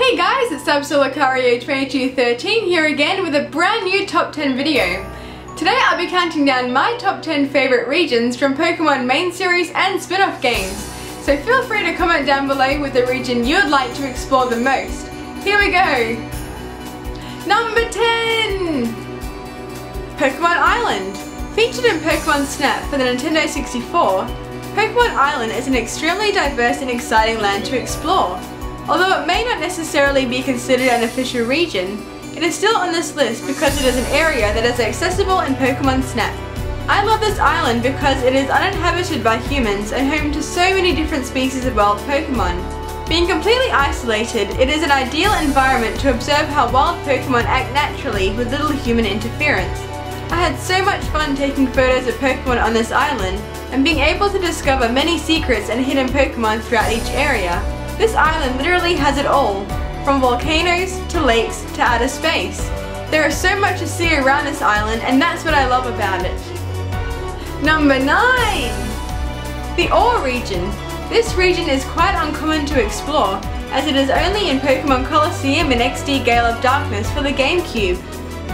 Hey guys, it's Absolacario2213 here again with a brand new top 10 video. Today I'll be counting down my top 10 favourite regions from Pokemon main series and spin-off games. So feel free to comment down below with the region you'd like to explore the most. Here we go! Number 10! Pokemon Island. Featured in Pokemon Snap for the Nintendo 64, Pokemon Island is an extremely diverse and exciting land to explore. Although it may not necessarily be considered an official region, it is still on this list because it is an area that is accessible in Pokemon Snap. I love this island because it is uninhabited by humans and home to so many different species of wild Pokemon. Being completely isolated, it is an ideal environment to observe how wild Pokemon act naturally with little human interference. I had so much fun taking photos of Pokemon on this island and being able to discover many secrets and hidden Pokemon throughout each area. This island literally has it all, from volcanoes to lakes to outer space. There is so much to see around this island and that's what I love about it. Number 9! The Ore region. This region is quite uncommon to explore as it is only in Pokemon Colosseum and XD Gale of Darkness for the GameCube.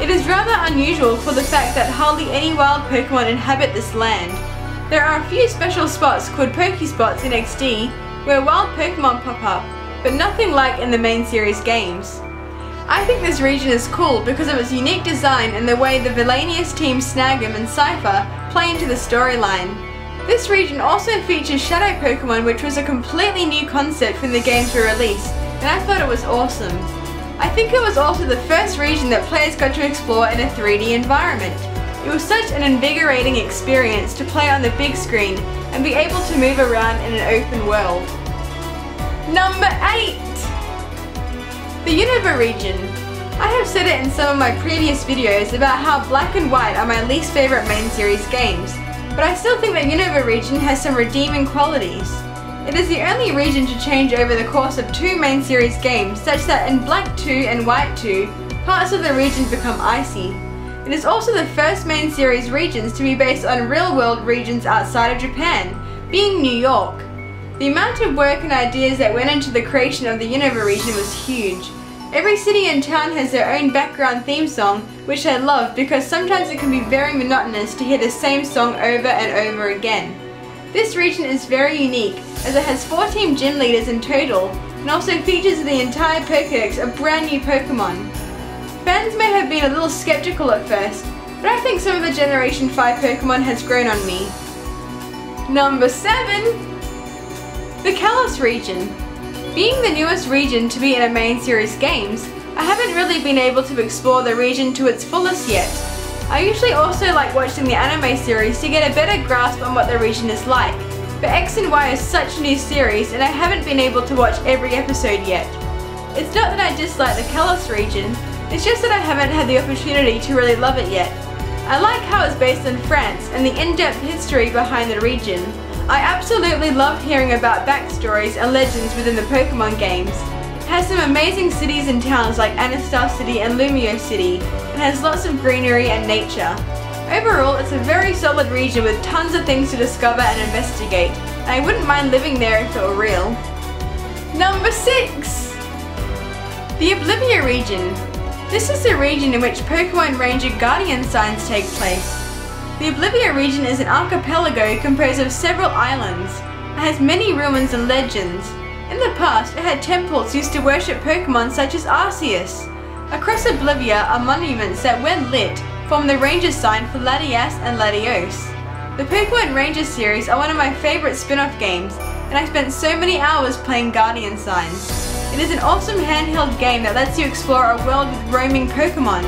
It is rather unusual for the fact that hardly any wild Pokemon inhabit this land. There are a few special spots called Pokespots in XD where wild Pokemon pop up, but nothing like in the main series games. I think this region is cool because of its unique design and the way the Villainius team Snag'em and Cypher play into the storyline. This region also features Shadow Pokemon, which was a completely new concept when the games were released, and I thought it was awesome. I think it was also the first region that players got to explore in a 3D environment. It was such an invigorating experience to play on the big screen and be able to move around in an open world. Number 8! The Unova region. I have said it in some of my previous videos about how Black and White are my least favourite main series games, but I still think the Unova region has some redeeming qualities. It is the only region to change over the course of 2 main series games, such that in Black 2 and White 2, parts of the region become icy. It is also the first main series regions to be based on real-world regions outside of Japan, being New York. The amount of work and ideas that went into the creation of the Unova region was huge. Every city and town has their own background theme song, which I love because sometimes it can be very monotonous to hear the same song over and over again. This region is very unique as it has 14 gym leaders in total and also features the entire Pokédex of brand new Pokemon. Fans may have been a little skeptical at first, but I think some of the Generation 5 Pokemon has grown on me. Number 7! The Kalos region. Being the newest region to be in a main series games, I haven't really been able to explore the region to its fullest yet. I usually also like watching the anime series to get a better grasp on what the region is like, but X and Y is such a new series and I haven't been able to watch every episode yet. It's not that I dislike the Kalos region, it's just that I haven't had the opportunity to really love it yet. I like how it's based in France and the in-depth history behind the region. I absolutely love hearing about backstories and legends within the Pokemon games. It has some amazing cities and towns like Anastar City and Lumio City, and has lots of greenery and nature. Overall, it's a very solid region with tons of things to discover and investigate, and I wouldn't mind living there if it were real. Number 6! The Oblivion region. This is the region in which Pokemon Ranger Guardian signs take place. The Oblivion region is an archipelago composed of several islands. It has many ruins and legends. In the past, it had temples used to worship Pokemon such as Arceus. Across Oblivion are monuments that, when lit, form the Ranger sign for Latias and Latios. The Pokemon Ranger series are one of my favourite spin-off games, and I spent so many hours playing Guardian signs. It is an awesome handheld game that lets you explore a world with roaming Pokemon.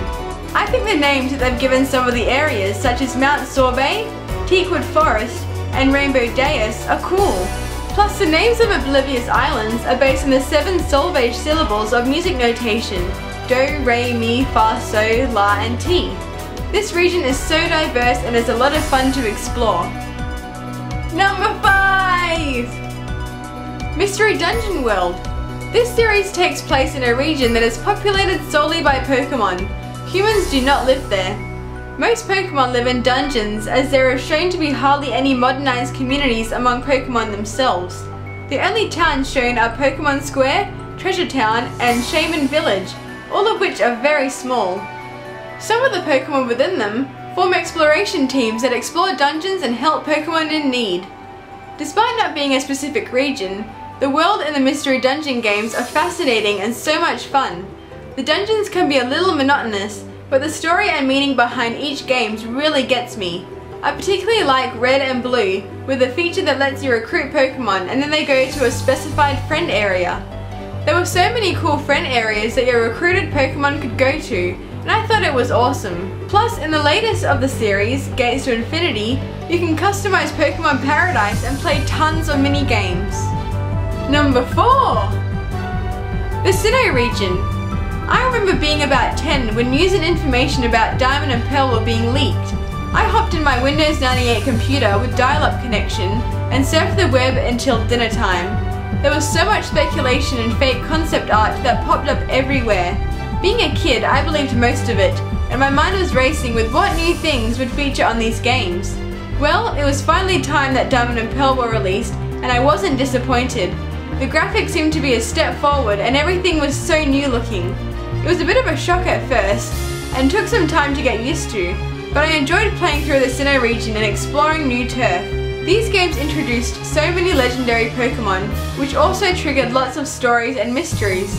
I think the names that they've given some of the areas, such as Mount Sorbet, Teakwood Forest, and Rainbow Deus, are cool. Plus, the names of Oblivion's islands are based on the 7 Solvage syllables of music notation: Do, Re, Mi, Fa, So, La, and Ti. This region is so diverse and is a lot of fun to explore. Number 5! Mystery Dungeon World. This series takes place in a region that is populated solely by Pokemon. Humans do not live there. Most Pokemon live in dungeons as there are shown to be hardly any modernized communities among Pokemon themselves. The only towns shown are Pokemon Square, Treasure Town, and Shaman Village, all of which are very small. Some of the Pokemon within them form exploration teams that explore dungeons and help Pokemon in need. Despite not being a specific region, the world in the Mystery Dungeon games are fascinating and so much fun. The dungeons can be a little monotonous, but the story and meaning behind each game really gets me. I particularly like Red and Blue, with a feature that lets you recruit Pokemon and then they go to a specified friend area. There were so many cool friend areas that your recruited Pokemon could go to, and I thought it was awesome. Plus, in the latest of the series, Gates to Infinity, you can customize Pokemon Paradise and play tons of mini games. Number 4! The Sinnoh region. I remember being about 10 when news and information about Diamond and Pearl were being leaked. I hopped in my Windows 98 computer with dial-up connection and surfed the web until dinner time. There was so much speculation and fake concept art that popped up everywhere. Being a kid, I believed most of it, and my mind was racing with what new things would feature on these games. Well, it was finally time that Diamond and Pearl were released, and I wasn't disappointed. The graphics seemed to be a step forward and everything was so new looking. It was a bit of a shock at first, and took some time to get used to, but I enjoyed playing through the Sinnoh region and exploring new turf. These games introduced so many legendary Pokemon, which also triggered lots of stories and mysteries.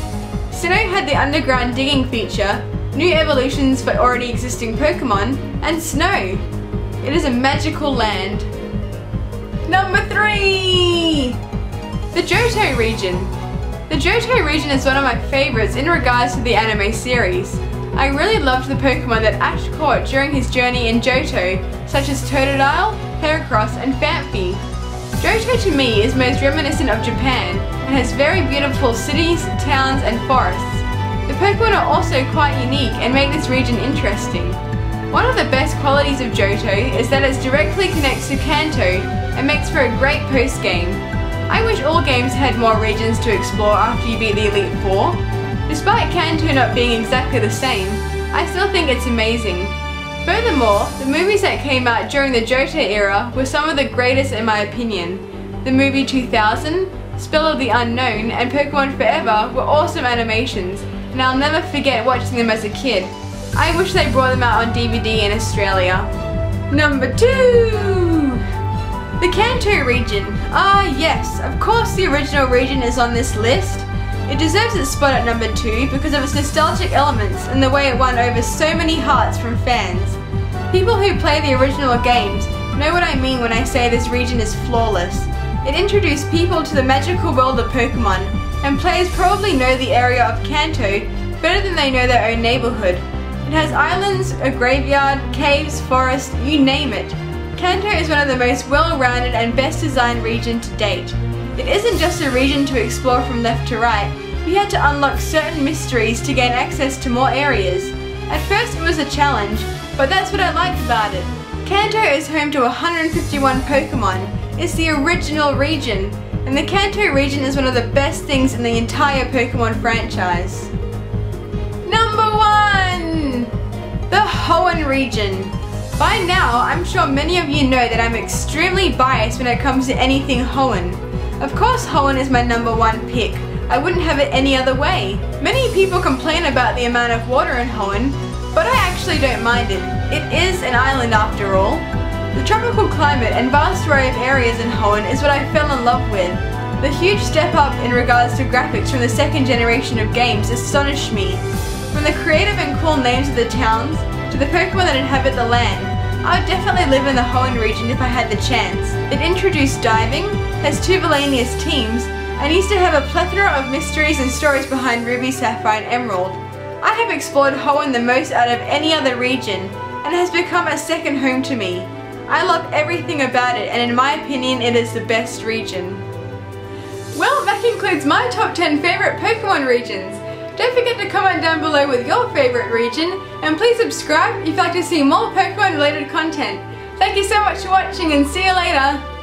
Sinnoh had the underground digging feature, new evolutions for already existing Pokemon, and snow. It is a magical land. Number 3! The Johto region. The Johto region is one of my favorites in regards to the anime series. I really loved the Pokemon that Ash caught during his journey in Johto, such as Totodile, Heracross, and Phanpy. Johto to me is most reminiscent of Japan and has very beautiful cities, towns, and forests. The Pokemon are also quite unique and make this region interesting. One of the best qualities of Johto is that it directly connects to Kanto and makes for a great post-game. I wish all games had more regions to explore after you beat the Elite Four. Despite Kanto not being exactly the same, I still think it's amazing. Furthermore, the movies that came out during the Johto era were some of the greatest in my opinion. The movie 2000, Spell of the Unknown, and Pokemon Forever were awesome animations, and I'll never forget watching them as a kid. I wish they brought them out on DVD in Australia. Number 2! The Kanto region. Ah yes, of course the original region is on this list. It deserves its spot at number 2 because of its nostalgic elements and the way it won over so many hearts from fans. People who play the original games know what I mean when I say this region is flawless. It introduced people to the magical world of Pokemon, and players probably know the area of Kanto better than they know their own neighborhood. It has islands, a graveyard, caves, forest, you name it. Kanto is one of the most well-rounded and best designed regions to date. It isn't just a region to explore from left to right, you had to unlock certain mysteries to gain access to more areas. At first it was a challenge, but that's what I liked about it. Kanto is home to 151 Pokemon. It's the original region, and the Kanto region is one of the best things in the entire Pokemon franchise. Number 1! The Hoenn region. By now, I'm sure many of you know that I'm extremely biased when it comes to anything Hoenn. Of course Hoenn is my number 1 pick. I wouldn't have it any other way. Many people complain about the amount of water in Hoenn, but I actually don't mind it. It is an island after all. The tropical climate and vast array of areas in Hoenn is what I fell in love with. The huge step up in regards to graphics from the second generation of games astonished me. From the creative and cool names of the towns, to the Pokemon that inhabit the land, I would definitely live in the Hoenn region if I had the chance. It introduced diving, has 2 villainous teams, and used to have a plethora of mysteries and stories behind Ruby, Sapphire, and Emerald. I have explored Hoenn the most out of any other region, and it has become a second home to me. I love everything about it, and in my opinion, it is the best region. Well, that concludes my top 10 favorite Pokemon regions. Don't forget to comment down below with your favorite region, and please subscribe if you'd like to see more Pokemon related content. Thank you so much for watching, and see you later!